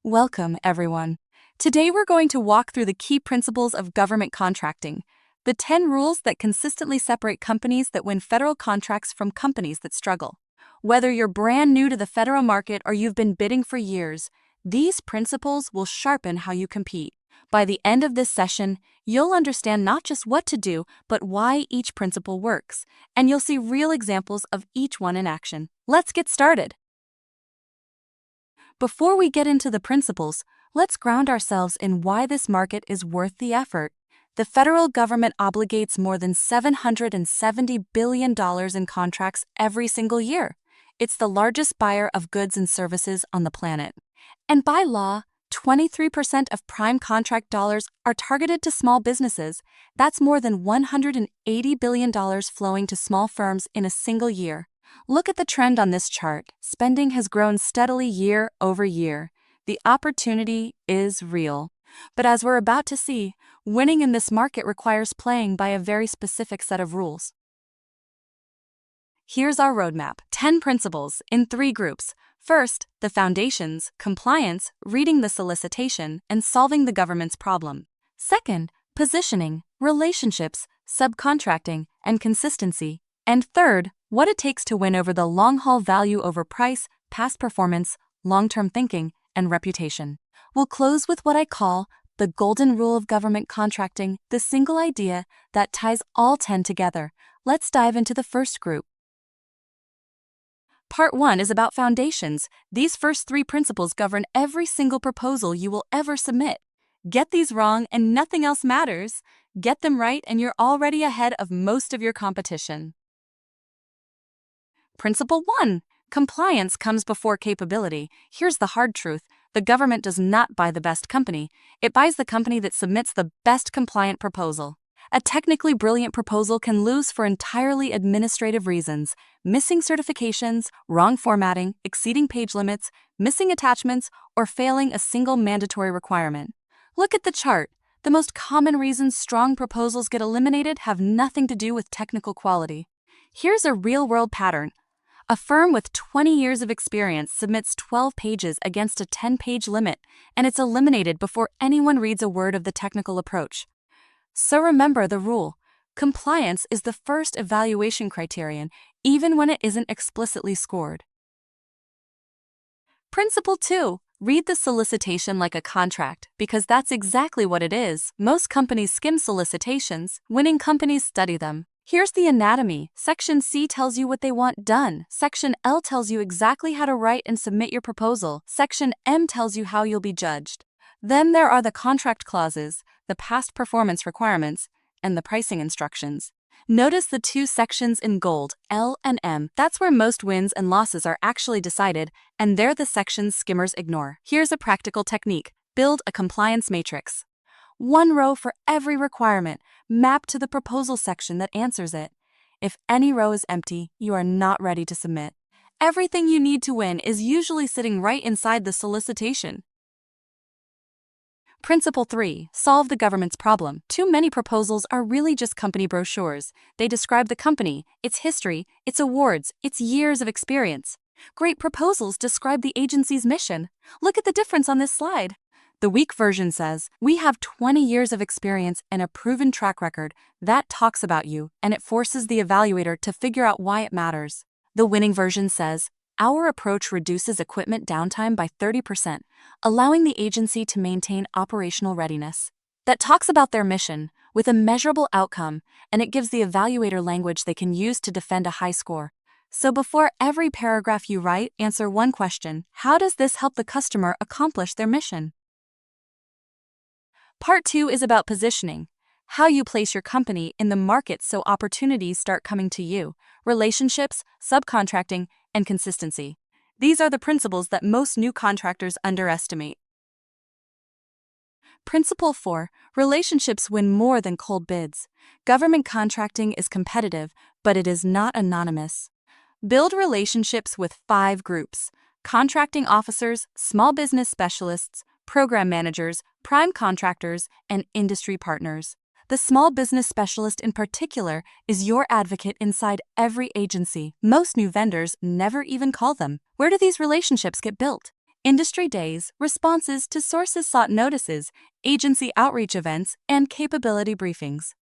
Welcome, everyone. Today we're going to walk through the key principles of government contracting, the 10 rules that consistently separate companies that win federal contracts from companies that struggle. Whether you're brand new to the federal market or you've been bidding for years, these principles will sharpen how you compete. By the end of this session, you'll understand not just what to do, but why each principle works, and you'll see real examples of each one in action. Let's get started. Before we get into the principles, let's ground ourselves in why this market is worth the effort. The federal government obligates more than $770 billion in contracts every single year. It's the largest buyer of goods and services on the planet. And by law, 23% of prime contract dollars are targeted to small businesses. That's more than $180 billion flowing to small firms in a single year. Look at the trend on this chart. Spending has grown steadily year over year. The opportunity is real. But as we're about to see, winning in this market requires playing by a very specific set of rules. Here's our roadmap. 10 principles in 3 groups. First, the foundations, compliance, reading the solicitation, and solving the government's problem. Second, positioning, relationships, subcontracting, and consistency. And third, what it takes to win over the long-haul value over price, past performance, long-term thinking, and reputation. We'll close with what I call the golden rule of government contracting, the single idea that ties all 10 together. Let's dive into the first group. Part 1 is about foundations. These first 3 principles govern every single proposal you will ever submit. Get these wrong and nothing else matters. Get them right and you're already ahead of most of your competition. Principle 1. Compliance comes before capability. Here's the hard truth. The government does not buy the best company. It buys the company that submits the best compliant proposal. A technically brilliant proposal can lose for entirely administrative reasons: missing certifications, wrong formatting, exceeding page limits, missing attachments, or failing a single mandatory requirement. Look at the chart. The most common reasons strong proposals get eliminated have nothing to do with technical quality. Here's a real-world pattern. A firm with 20 years of experience submits 12 pages against a 10-page limit, and it's eliminated before anyone reads a word of the technical approach. So remember the rule. Compliance is the first evaluation criterion, even when it isn't explicitly scored. Principle 2. Read the solicitation like a contract, because that's exactly what it is. Most companies skim solicitations. Winning companies study them. Here's the anatomy. Section C tells you what they want done. Section L tells you exactly how to write and submit your proposal. Section M tells you how you'll be judged. Then there are the contract clauses, the past performance requirements, and the pricing instructions. Notice the 2 sections in gold, L and M. That's where most wins and losses are actually decided, and they're the sections skimmers ignore. Here's a practical technique. Build a compliance matrix. 1 row for every requirement, mapped to the proposal section that answers it. If any row is empty, you are not ready to submit. Everything you need to win is usually sitting right inside the solicitation. Principle 3. Solve the government's problem. Too many proposals are really just company brochures. They describe the company, its history, its awards, its years of experience. Great proposals describe the agency's mission. Look at the difference on this slide. The weak version says, "We have 20 years of experience and a proven track record." That talks about you, and it forces the evaluator to figure out why it matters. The winning version says, "Our approach reduces equipment downtime by 30%, allowing the agency to maintain operational readiness." That talks about their mission, with a measurable outcome, and it gives the evaluator language they can use to defend a high score. So before every paragraph you write, answer one question: how does this help the customer accomplish their mission? Part 2 is about positioning, how you place your company in the market so opportunities start coming to you. Relationships, subcontracting, and consistency. These are the principles that most new contractors underestimate. Principle 4. Relationships win more than cold bids. Government contracting is competitive, but it is not anonymous. Build relationships with 5 groups: contracting officers, small business specialists, program managers, prime contractors, and industry partners. The small business specialist in particular is your advocate inside every agency. Most new vendors never even call them. Where do these relationships get built? industry days, responses to sources sought notices, agency outreach events, and capability briefings.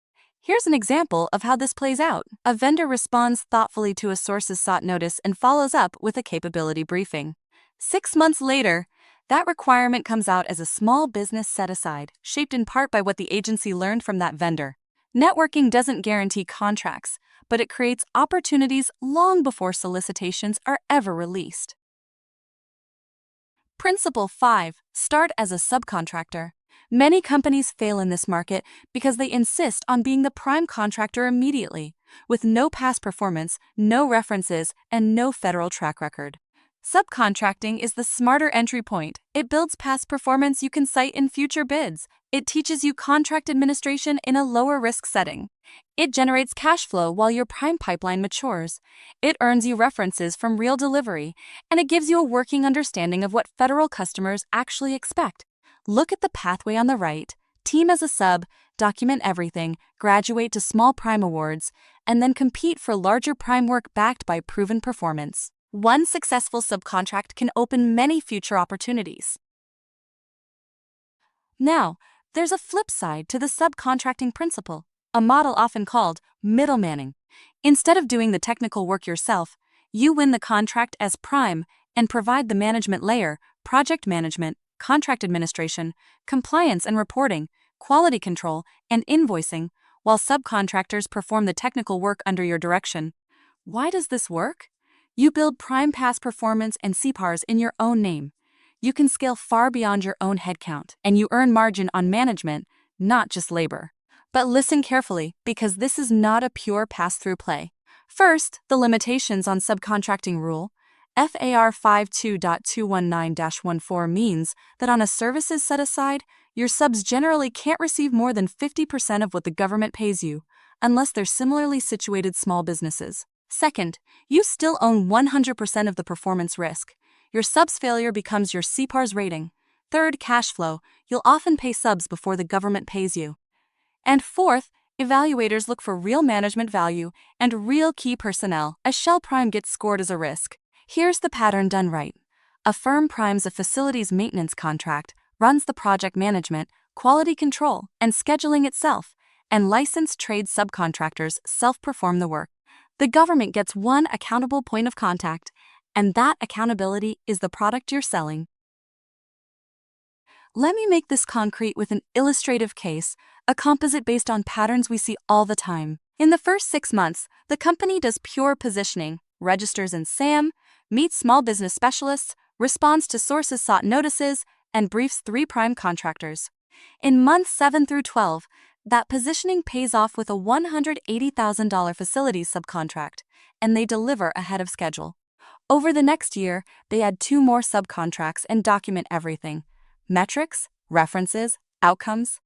Here's an example of how this plays out. A vendor responds thoughtfully to a sources sought notice and follows up with a capability briefing. 6 months later, that requirement comes out as a small business set-aside, shaped in part by what the agency learned from that vendor. Networking doesn't guarantee contracts, but it creates opportunities long before solicitations are ever released. Principle 5. Start as a subcontractor. Many companies fail in this market because they insist on being the prime contractor immediately, with no past performance, no references, and no federal track record. Subcontracting is the smarter entry point. It builds past performance you can cite in future bids. It teaches you contract administration in a lower risk setting. It generates cash flow while your prime pipeline matures. It earns you references from real delivery, and it gives you a working understanding of what federal customers actually expect. Look at the pathway on the right. Team as a sub, document everything, graduate to small prime awards, and then compete for larger prime work backed by proven performance. One successful subcontract can open many future opportunities. Now, there's a flip side to the subcontracting principle, a model often called middlemaning. Instead of doing the technical work yourself, you win the contract as prime and provide the management layer, project management, contract administration, compliance and reporting, quality control, and invoicing, while subcontractors perform the technical work under your direction. Why does this work? You build prime past performance and CPARs in your own name. You can scale far beyond your own headcount, and you earn margin on management, not just labor. But listen carefully, because this is not a pure pass-through play. First, the limitations on subcontracting rule. FAR 52.219-14 means that on a services set aside, your subs generally can't receive more than 50% of what the government pays you, unless they're similarly situated small businesses. Second, you still own 100% of the performance risk. Your sub's failure becomes your CPAR's rating. Third, cash flow. You'll often pay subs before the government pays you. And fourth, evaluators look for real management value and real key personnel. A shell prime gets scored as a risk. Here's the pattern done right. A firm primes a facilities maintenance contract, runs the project management, quality control, and scheduling itself, and licensed trade subcontractors self-perform the work. The government gets one accountable point of contact, and that accountability is the product you're selling. Let me make this concrete with an illustrative case, a composite based on patterns we see all the time. In the first 6 months, the company does pure positioning, registers in SAM, meets small business specialists, responds to sources sought notices, and briefs 3 prime contractors. In months 7 through 12, that positioning pays off with a $180,000 facilities subcontract, and they deliver ahead of schedule. Over the next year, they add 2 more subcontracts and document everything: metrics, references, outcomes.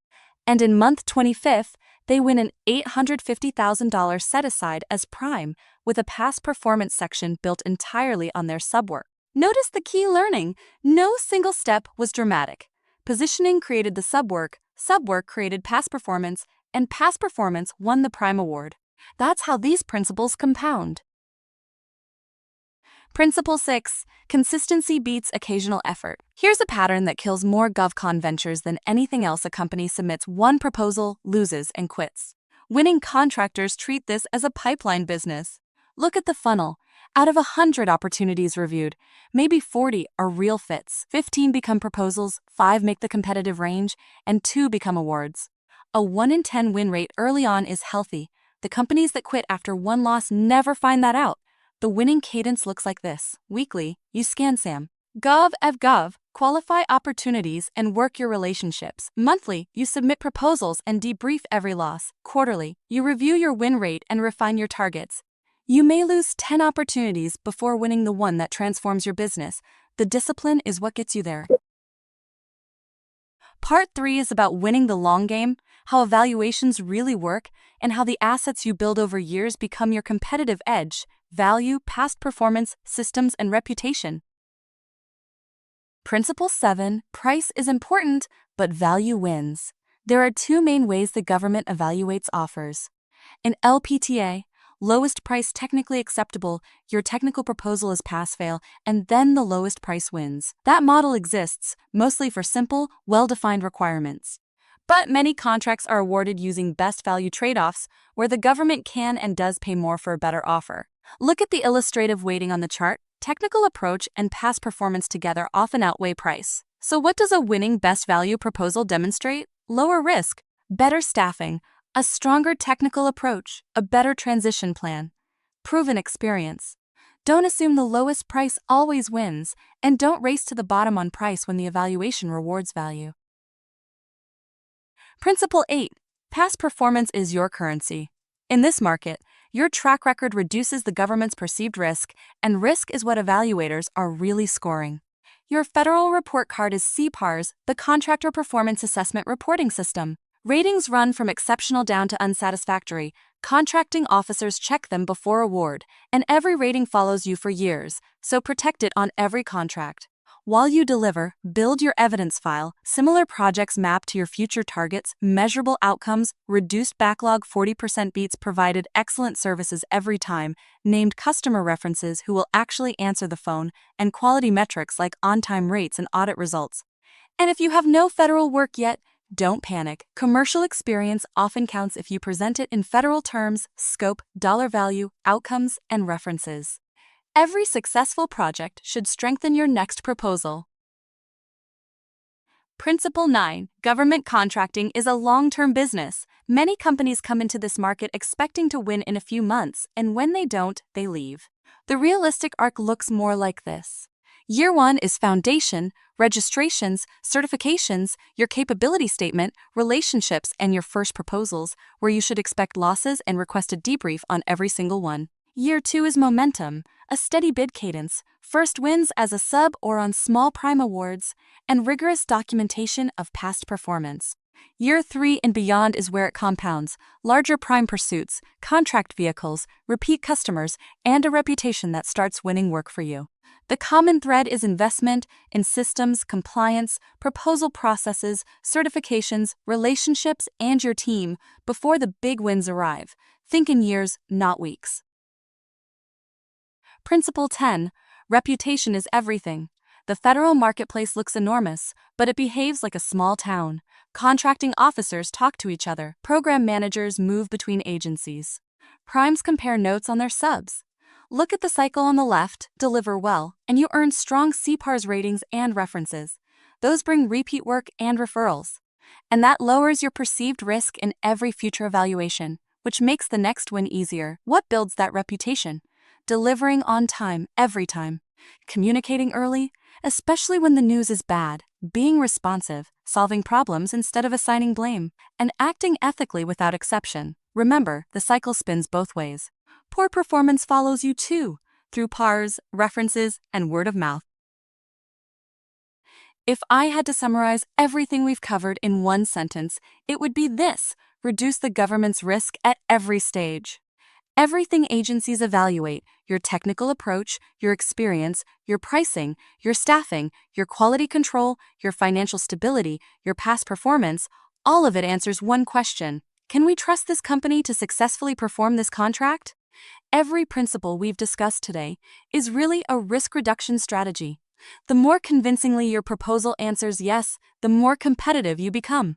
And in month 25, they win an $850,000 set-aside as prime with a past performance section built entirely on their subwork. Notice the key learning: no single step was dramatic. Positioning created the subwork created past performance, and past performance won the prime award. That's how these principles compound. Principle 6. Consistency beats occasional effort. Here's a pattern that kills more GovCon ventures than anything else. A company submits one proposal, loses, and quits. Winning contractors treat this as a pipeline business. Look at the funnel. Out of 100 opportunities reviewed, maybe 40 are real fits. 15 become proposals, 5 make the competitive range, and 2 become awards. A 1 in 10 win rate early on is healthy. The companies that quit after 1 loss never find that out. The winning cadence looks like this. Weekly, you scan SAM. Gov, qualify opportunities and work your relationships. Monthly, you submit proposals and debrief every loss. Quarterly, you review your win rate and refine your targets. You may lose 10 opportunities before winning the one that transforms your business. The discipline is what gets you there. Part 3 is about winning the long game, how evaluations really work, and how the assets you build over years become your competitive edge: value, past performance, systems, and reputation. Principle 7. Price is important, but value wins. There are 2 main ways the government evaluates offers. In LPTA, Lowest price technically acceptable, your technical proposal is pass-fail, and then the lowest price wins. That model exists, mostly for simple, well-defined requirements. But many contracts are awarded using best value trade-offs, where the government can and does pay more for a better offer. Look at the illustrative weighting on the chart. Technical approach and past performance together often outweigh price. So what does a winning best value proposal demonstrate? Lower risk, better staffing, a stronger technical approach, a better transition plan, proven experience. Don't assume the lowest price always wins, and don't race to the bottom on price when the evaluation rewards value. Principle 8. Past performance is your currency. In this market, your track record reduces the government's perceived risk, and risk is what evaluators are really scoring. Your federal report card is CPARS, the Contractor Performance Assessment Reporting System. Ratings run from exceptional down to unsatisfactory. Contracting officers check them before award, and every rating follows you for years, so protect it on every contract. While you deliver, build your evidence file. Similar projects map to your future targets, measurable outcomes, reduced backlog, 40% beats provided, excellent services every time, named customer references who will actually answer the phone, and quality metrics like on-time rates and audit results. And if you have no federal work yet, don't panic. Commercial experience often counts if you present it in federal terms, scope, dollar value, outcomes, and references. Every successful project should strengthen your next proposal. Principle 9. Government contracting is a long-term business. Many companies come into this market expecting to win in a few months, and when they don't, they leave. The realistic arc looks more like this. Year 1 is foundation, registrations, certifications, your capability statement, relationships, and your first proposals, where you should expect losses and request a debrief on every single one. Year 2 is momentum, a steady bid cadence, first wins as a sub or on small prime awards, and rigorous documentation of past performance. Year 3 and beyond is where it compounds, larger prime pursuits, contract vehicles, repeat customers, and a reputation that starts winning work for you. The common thread is investment in systems, compliance, proposal processes, certifications, relationships, and your team before the big wins arrive. Think in years, not weeks. Principle 10. Reputation is everything. The federal marketplace looks enormous, but it behaves like a small town. Contracting officers talk to each other. Program managers move between agencies. Primes compare notes on their subs. Look at the cycle on the left, deliver well, and you earn strong CPARS ratings and references. Those bring repeat work and referrals. And that lowers your perceived risk in every future evaluation, which makes the next win easier. What builds that reputation? Delivering on time every time. Communicating early, especially when the news is bad. Being responsive, solving problems instead of assigning blame, and acting ethically without exception. Remember, the cycle spins both ways. Poor performance follows you too, through PARs, references, and word of mouth. If I had to summarize everything we've covered in one sentence, it would be this: reduce the government's risk at every stage. Everything agencies evaluate, your technical approach, your experience, your pricing, your staffing, your quality control, your financial stability, your past performance, all of it answers one question: can we trust this company to successfully perform this contract? Every principle we've discussed today is really a risk reduction strategy. The more convincingly your proposal answers yes, the more competitive you become.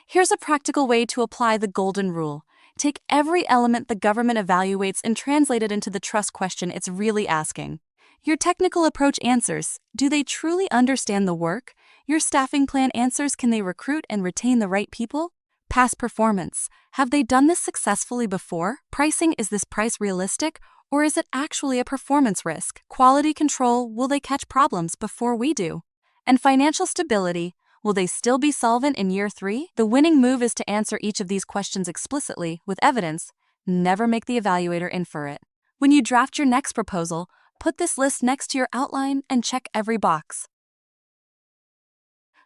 Here's a practical way to apply the golden rule. Take every element the government evaluates and translate it into the trust question it's really asking. Your technical approach answers: do they truly understand the work? Your staffing plan answers: can they recruit and retain the right people? Past performance: have they done this successfully before? Pricing: is this price realistic, or is it actually a performance risk? Quality control: will they catch problems before we do? And financial stability: will they still be solvent in year 3? The winning move is to answer each of these questions explicitly, with evidence. Never make the evaluator infer it. When you draft your next proposal, put this list next to your outline and check every box.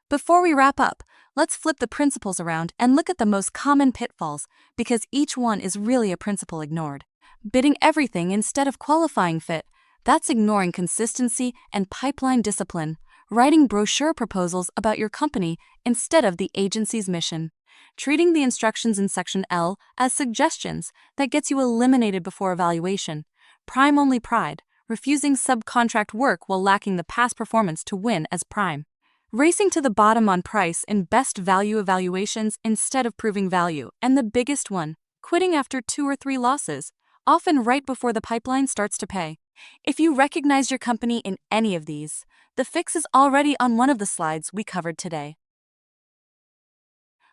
Before we wrap up, let's flip the principles around and look at the most common pitfalls, because each one is really a principle ignored. Bidding everything instead of qualifying fit: that's ignoring consistency and pipeline discipline. Writing brochure proposals about your company instead of the agency's mission. Treating the instructions in Section L as suggestions that gets you eliminated before evaluation. Prime-only pride, refusing subcontract work while lacking the past performance to win as prime. Racing to the bottom on price in best value evaluations instead of proving value. And the biggest one, quitting after 2 or 3 losses, often right before the pipeline starts to pay. If you recognize your company in any of these, the fix is already on one of the slides we covered today.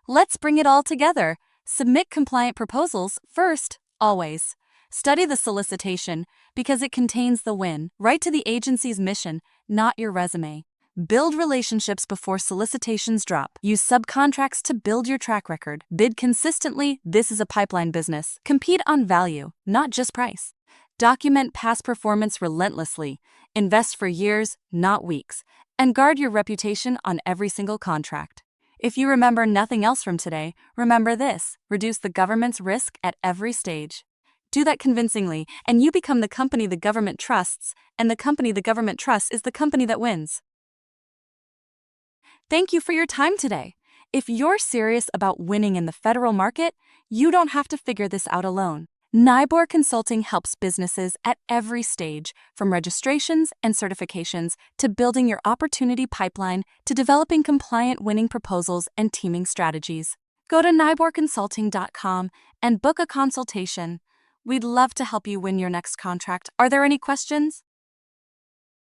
Let's bring it all together. Submit compliant proposals first, always. Study the solicitation because it contains the win. Write to the agency's mission, not your resume. Build relationships before solicitations drop. Use subcontracts to build your track record. Bid consistently. This is a pipeline business. Compete on value, not just price. Document past performance relentlessly. Invest for years, not weeks. And guard your reputation on every single contract. If you remember nothing else from today, remember this: reduce the government's risk at every stage. Do that convincingly, and you become the company the government trusts, and the company the government trusts is the company that wins. Thank you for your time today. If you're serious about winning in the federal market, you don't have to figure this out alone. Neybor Consulting helps businesses at every stage, from registrations and certifications to building your opportunity pipeline to developing compliant winning proposals and teaming strategies. Go to neyborconsulting.com and book a consultation. We'd love to help you win your next contract. Are there any questions?